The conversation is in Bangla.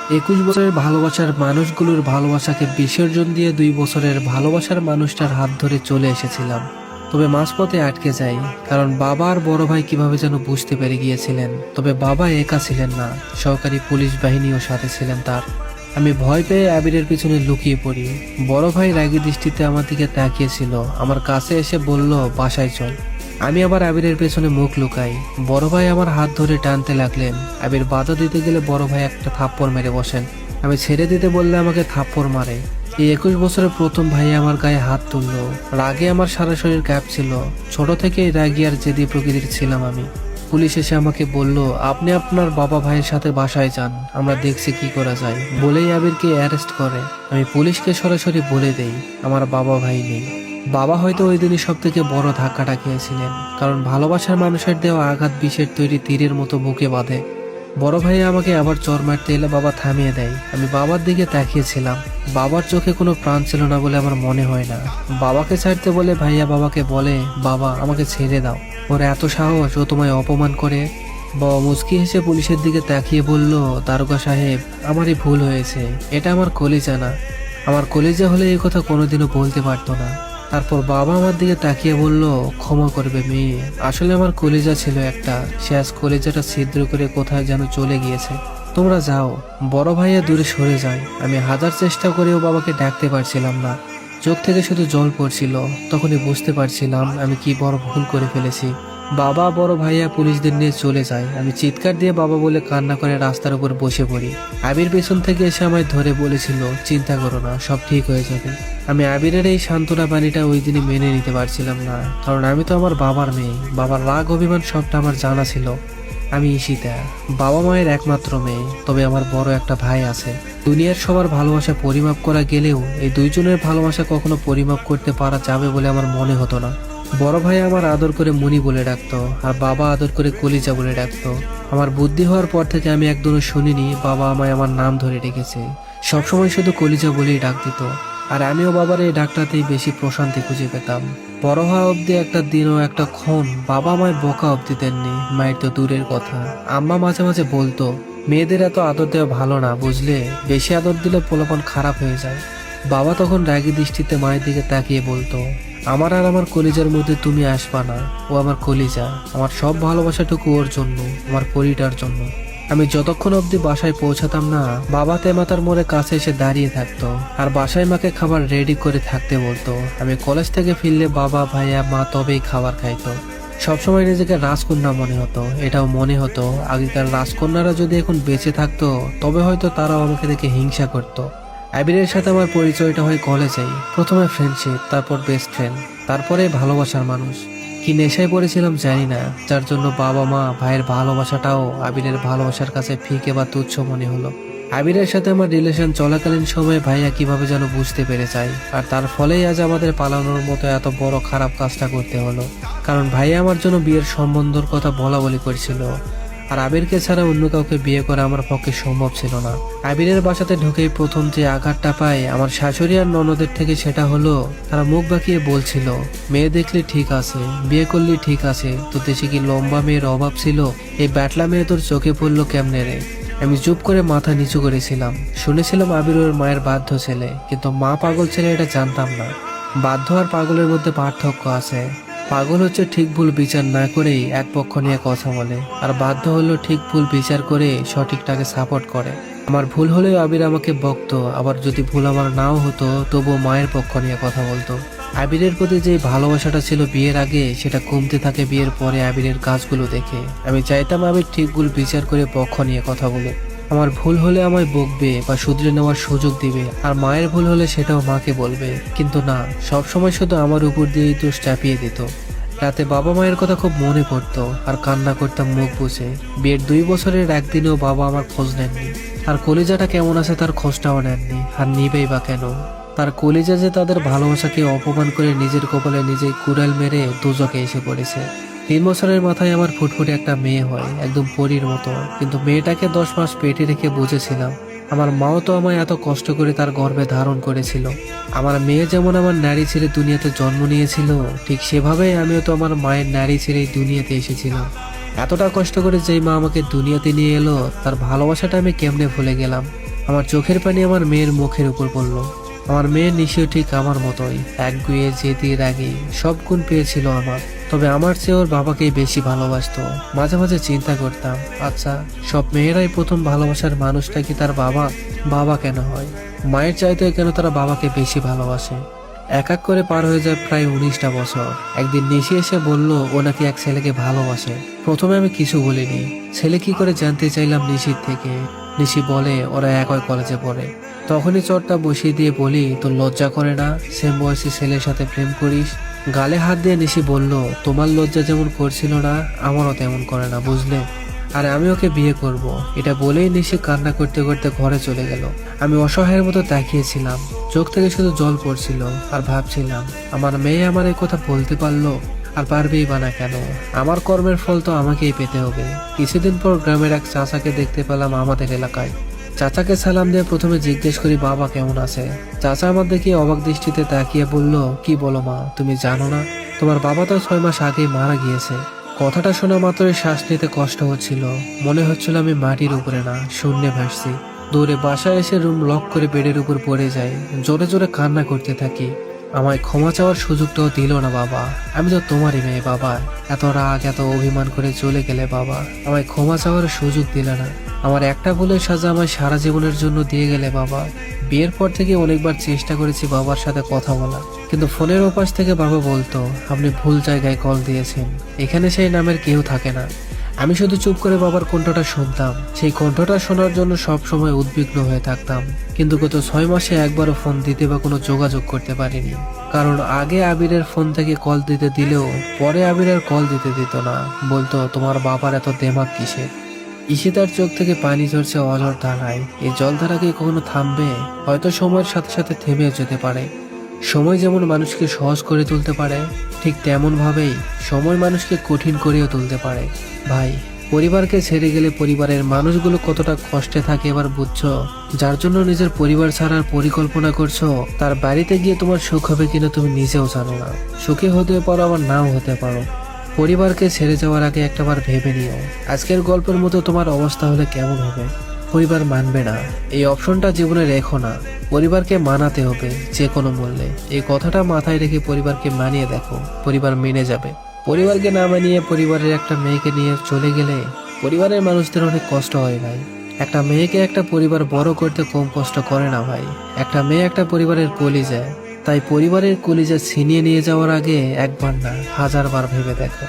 21 বছরের ভালোবাসার মানুষগুলোর ভালোবাসাকে বিসর্জন দিয়ে 2 বছরের ভালোবাসার মানুষটার হাত ধরে চলে এসেছিলাম। তবে মাঝপথে আটকে যাই, কারণ বাবা আর বড় ভাই কিভাবে যেন বুঝতে পেরে গিয়েছিলেন। তবে বাবা একা ছিলেন না, সহকারী পুলিশ বাহিনীও সাথে ছিলেন তার। আমি ভয় পেয়ে আবিরের পিছনে লুকিয়ে পড়ি। বড় ভাই রাগী দৃষ্টিতে আমার দিকে তাকিয়েছিল, আমার কাছে এসে বলল, বাসায় চল। আমি আবার আবিরের পেছনে মুখ লুকাই। বড় ভাই আমার হাত ধরে টানতে লাগলেন। আবির বাধা দিতে গেলে বড় ভাই একটা থাপ্পড় মেরে বসেন। আমি ছেড়ে দিতে বললে আমাকে থাপ্পড় মারে। এই 21 বছরের প্রথম ভাই আমার গায়ে হাত তুললো। রাগে আমার সারা শরীর কাঁপছিল। ছোট থেকেই রাগী আর জেদি প্রকৃতির ছিলাম আমি। পুলিশ এসে আমাকে বলল, আপনি আপনার বাবা ভাইয়ের সাথে বাসায় যান, আমরা দেখছি কি করা যায়। বলেই আবিরকে অ্যারেস্ট করে। আমি পুলিশকে সরাসরি বলে দেই আমার বাবা ভাই নেই। বাবা হয়তো ওই দিনই সব থেকে বড় ধাক্কাটা খেয়েছিলেন, কারণ ভালোবাসার মানুষের দেওয়া আঘাত বিষের তৈরি তীরের মতো বুকে বাঁধে। বড় ভাই আমাকে আবার চর মারতে এলে বাবা থামিয়ে দেয়। আমি বাবার দিকে তাকিয়েছিলাম। বাবার চোখে কোনো প্রাণ ছিল না বলে আমার মনে হয় না। বাবাকে ছাড়তে বলে ভাইয়া বাবাকে বলে, বাবা আমাকে ছেড়ে দাও, ওর এত সাহস, ও তোমায় অপমান করে। বাবা মুচকি হেসে পুলিশের দিকে তাকিয়ে বলল, দারোগা সাহেব, আমারই ভুল হয়েছে, এটা আমার কলিজা না। আমার কলিজা হলে এই কথা কোনোদিনও বলতে পারতো না। তারপর বাবা আমার দিকে তাকিয়ে বলল, ক্ষমা করবে মেয়ে, আসলে আমার কলিজা ছিল একটা, সে আজ কলিজাটা ছিদ্র করে কোথায় যেন চলে গিয়েছে। তোমরা যাও। বড় ভাইয়া দূরে সরে যায়। আমি হাজার চেষ্টা করেও বাবাকে ডাকতে পারছিলাম না। চোখ থেকে শুধু জল পড়ছিল। তখনই বুঝতে পারছিলাম আমি কি বড় ভুল করে ফেলেছি। বাবা বড় ভাইয়া পুলিশদের নিয়ে চলে যায়। আমি চিৎকার দিয়ে বাবা বলে কান্না করে রাস্তার উপর বসে পড়ি। আবির পেছন থেকে এসে আমায় ধরে বলেছিল, চিন্তা করো না, সব ঠিক হয়ে যাবে। আমি আবিরের এই সান্ত্বনা বাণীটা ওই দিনই মেনে নিতে পারছিলাম না, কারণ আমি তো আমার বাবার মেয়ে। বাবার রাগ অভিমান সবটা আমার জানা ছিল। আমি ঈশিতা, বাবা মায়ের একমাত্র মেয়ে। তবে আমার বড় একটা ভাই আছে। দুনিয়ার সবার ভালোবাসা পরিমাপ করা গেলেও এই দুইজনের ভালোবাসা কখনো পরিমাপ করতে পারা যাবে বলে আমার মনে হতো না। বড় ভাই আমার আদর করে মুনি বলে ডাকতো, আর বাবা আদর করে কলিজা বলে ডাকতো। আমার বুদ্ধি হওয়ার পর থেকে আমি একদিনও শুনিনি বাবা আমায় আমার নাম ধরে ডেকেছে। সবসময় শুধু কলিজা বলেই ডাক দিত। আর আমিও বাবার এই ডাকটাতেই বেশি প্রশান্তি খুঁজে পেতাম। বড় হওয়া অব্দি একটা দিনও একটা ক্ষণ বাবা আমায় বকা অব্দি দেননি। মায়ের তো দূরের কথা, আম্মা মাঝে মাঝে বলতো, মেয়েদের এত আদর দেওয়া ভালো না, বুঝলে, বেশি আদর দিলে পোলাপন খারাপ হয়ে যায়। বাবা তখন রাগী দৃষ্টিতে মায়ের দিকে তাকিয়ে বলতো, আমার আর আমার কলিজার মধ্যে তুমি আসবা না। ও আমার কলিজা, আমার সব ভালোবাসাটুকু ওর জন্য, আমার পরিটার জন্য। আমি যতক্ষণ অবধি বাসায় পৌঁছাতাম না, বাবা তেমাতার মোড়ে কাছে এসে দাঁড়িয়ে থাকতো আর বাসায় মাকে খাবার রেডি করে থাকতে বলতো। আমি কলেজ থেকে ফিরলে বাবা ভাইয়া মা তবেই খাবার খাইতো। সবসময় নিজেকে রাজকন্যা মনে হতো। এটাও মনে হতো আগেকার রাজকন্যারা যদি এখন বেঁচে থাকতো তবে হয়তো তারাও আমাকে দেখে হিংসা করতো। আবিরের সাথে আমার পরিচয়টা হয় কলেজেই। প্রথমে ফ্রেন্ডশিপ, তারপর বেস্ট ফ্রেন্ড, তারপরে ভালোবাসার মানুষ। কি নেশায় পড়েছিলাম জানি না, যার জন্য বাবা মা ভাইয়ের ভালোবাসাটাও আবিরের ভালোবাসার কাছে ফিকে বা তুচ্ছ মনে হলো। আবিরের সাথে আমার রিলেশন চলাকালীন সময়ে ভাইয়া কিভাবে যেন বুঝতে পেরে যায়, আর তার ফলেই আজ আমাদের পালানোর মতো এত বড় খারাপ কাজটা করতে হলো। কারণ ভাইয়া আমার জন্য বিয়ের সম্বন্ধর কথা বলা বলি করছিল, আর আবিরকে ছাড়া অন্য কাউকে বিয়ে করা আমার পক্ষে সম্ভব ছিল না। আবিরের বাসাতে ঢুকেই প্রথম যে আঘাতটা পাই আমার শাশুড়ি আর ননদের থেকে, সেটা হলো তারা মুখ বাঁকিয়ে বলছিল, মেয়ে দেখলে ঠিক আছে, বিয়ে করলে ঠিক আছে, তো দেশে কি লম্বা মেয়ের অভাব ছিল? এই ব্যাটলা মেয়ে তোর চোখে পড়লো কেমনে রে? আমি চুপ করে মাথা নিচু করেছিলাম। শুনেছিলাম আবির ওর মায়ের বাধ্য ছেলে, কিন্তু মা পাগল ছেলে এটা জানতাম না। বাধ্য আর পাগলের মধ্যে পার্থক্য আছে। পাগল হচ্ছে ঠিক ভুল বিচার না করেই এক পক্ষ নিয়ে কথা বলে, আর বাধ্য হলো ঠিক ভুল বিচার করে সঠিকটাকে সাপোর্ট করে। আমার ভুল হলেও আবির আমাকে বকতো, আবার যদি ভুল আমার নাও হতো তবুও মায়ের পক্ষ নিয়ে কথা বলতো। আবিরের প্রতি যে ভালোবাসাটা ছিল বিয়ের আগে, সেটা কমতে থাকে বিয়ের পরে আবিরের কাজগুলো দেখে। আমি চাইতাম আবির ঠিক ভুল বিচার করে পক্ষ নিয়ে কথা বলুক। আমার ভুল হলে আমায় বকবে বা শুধরে নেওয়ার সুযোগ দিবে, আর মায়ের ভুল হলে সেটাও মাকে বলবে। কিন্তু না, সবসময় শুধু আমার উপর দিয়েই দোষ চাপিয়ে দিত। রাতে বাবা মায়ের কথা খুব মনে পড়তো আর কান্না করতাম মুখ বুঝে। বিয়ের 2 বছরের একদিনেও বাবা আমার খোঁজ নেননি, আর কলিজাটা কেমন আছে তার খোঁজটাও নেননি। আর নিবেই বা কেন? তার কলিজা যে তাদের ভালোবাসাকে অপমান করে নিজের কপালে নিজেই কুড়াল মেরে দোজকে এসে পড়েছে। 3 বছরের মাথায় আমার ফুটফুটে একটা মেয়ে হয়, একদম পরীর মতো। কিন্তু মেয়েটাকে 10 মাস পেটে রেখে বুঝেছিলাম আমার মাও তো আমায় এত কষ্ট করে তার গর্ভে ধারণ করেছিল। আমার মেয়ে যেমন আমার নারী ছেড়ে দুনিয়াতে জন্ম নিয়েছিল, ঠিক সেভাবেই আমিও তো আমার মায়ের নারী ছেড়ে দুনিয়াতে এসেছিলাম। এতটা কষ্ট করে যেই মা আমাকে দুনিয়াতে নিয়ে এলো, তার ভালোবাসাটা আমি কেমনে ভুলে গেলাম? আমার চোখের পানি আমার মেয়ের মুখের উপর পড়ল। আমার মেয়ে নিশিও ঠিক আমার মতোই, একগুঁয়ে জেদি রাগী সব গুণ পেয়েছিল আমার। তবে আমার চেয়ে ওর বাবাকেই বেশি ভালোবাসতো। মাঝে মাঝে চিন্তা করতাম, আচ্ছা সব মেয়েরাই প্রথম ভালোবাসার মানুষটা কি তার বাবা? বাবা কেন হয়? মায়ের চাইতে কেন তারা বাবাকে বেশি ভালোবাসে? এক এক করে পার হয়ে যায় প্রায় 19টা বছর। একদিন নিশি এসে বলল ও নাকি এক ছেলেকে ভালোবাসে। প্রথমে আমি কিছু বলিনি। ছেলে কি করে জানতে চাইলাম নিশির থেকে। নিশি বলে ওরা একই কলেজে পড়ে। তখনই চটটা বসিয়ে দিয়ে বলি, তোর লজ্জা করে না সেম বয়সী ছেলের সাথে প্রেম করিস? গালে হাত দিয়ে নিশি বলল, তোমার লজ্জা যেমন করছিল না আমারও তেমন করে না, বুঝলে? আর আমি ওকে বিয়ে করব, এটা বলেই নিশি কান্না করতে করতে ঘরে চলে গেল। আমি অসহায়ের মতো তাকিয়েছিলাম, চোখ থেকে শুধু জল পড়ছিল। আর ভাবছিলাম, আমার মেয়ে আমার এই কথা বলতে পারলো, আর পারবেই বা না কেন? আমার কর্মের ফল তো আমাকেই পেতে হবে। কিছুদিন পর গ্রামের এক চাচাকে দেখতে পেলাম আমাদের এলাকায়। চাচাকে সালাম দিয়ে প্রথমে জিজ্ঞেস করি বাবা কেমন আছে। চাচা আমার দেখে অবাক দৃষ্টিতে তাকিয়ে বলল, কি বলো মা, তুমি জানো না তোমার বাবা তো 6 মাস আগেই মারা গিয়েছে? কথাটা শোনা মাত্রই শ্বাস নিতে কষ্ট হচ্ছিল। মনে হচ্ছিল আমি মাটির উপরে না, শূন্যে ভাসছি। দৌড়ে বাসায় এসে রুম লক করে বেডের উপর পড়ে যাই, জোরে জোরে কান্না করতে থাকি। আমায় ক্ষমা চাওয়ার সুযোগটাও দিল না বাবা। আমি তো তোমারই মেয়ে বাবা, এত রাগ এত অভিমান করে চলে গেলে বাবা, আমায় ক্ষমা চাওয়ার সুযোগ দিলে না। আমার একটা ভুলের সাজা আমায় সারা জীবনের জন্য দিয়ে গেলে বাবা। বিয়ের পর থেকে অনেকবার চেষ্টা করেছি বাবার সাথে কথা বলা, কিন্তু ফোনের ওপাশ থেকে বাবা বলতো, আপনি ভুল জায়গায় কল দিয়েছেন, এখানে সেই নামের কেউ থাকে না। আমি শুধু চুপ করে বাবার কণ্ঠটা শুনতাম। সেই কণ্ঠটা শোনার জন্য সব সময় উদ্বিগ্ন হয়ে থাকতাম। কিন্তু গত 6 মাসে একবারও ফোন দিতে বা কোনো যোগাযোগ করতে পারিনি। কারণ আগে আবিরের ফোন থেকে কল দিতে দিলেও পরে আবিরের কল দিতে দিত না, বলতো তোমার বাবার এত দেমাগ কিসের? ঈশিতার চোখ থেকে পানি ঝরছে অঝর ধারায়। এই জলধারা কি কখনো থামবে? হয়তো সময়ের সাথে সাথে থেমে যেতে পারে। সময় যেমন মানুষকে সহজ করে তুলতে পারে, ঠিক তেমন ভাবেই সময় মানুষকে কঠিন করেও তুলতে পারে। ভাই, পরিবারকে ছেড়ে গেলে পরিবারের মানুষগুলো কতটা কষ্টে থাকে এবার বুঝছো? যার জন্য নিজের পরিবার ছাড়ার পরিকল্পনা করছো, তার বাড়িতে গিয়ে তোমার সুখ হবে কিনা তুমি নিজেও জানো না। সুখী হতে পারো, আবার নাও হতে পারো। পরিবারকে ছেড়ে যাওয়ার আগে একটাবার ভেবে নিও, আজকের গল্পের মতো তোমার অবস্থা হলে কেমন হবে। পরিবার মানবে না, এই অপশনটা জীবনে রেখো না। পরিবারকে মানাতে হবে যে কোনো মূল্যে। এই কথাটা মাথায় রেখে পরিবারকে মানিয়ে দেখো, পরিবার মেনে যাবে। পরিবারকে না মানিয়ে পরিবারের একটা মেয়েকে নিয়ে চলে গেলে পরিবারের মানুষদের অনেক কষ্ট হয় ভাই। একটা মেয়েকে একটা পরিবার বড় করতে কম কষ্ট করে না ভাই। একটা মেয়ে একটা পরিবারের কলিজা, তাই পরিবারের কলিজা ছিনিয়ে নিয়ে যাওয়ার আগে একবার না 1000 বার ভেবে দেখো।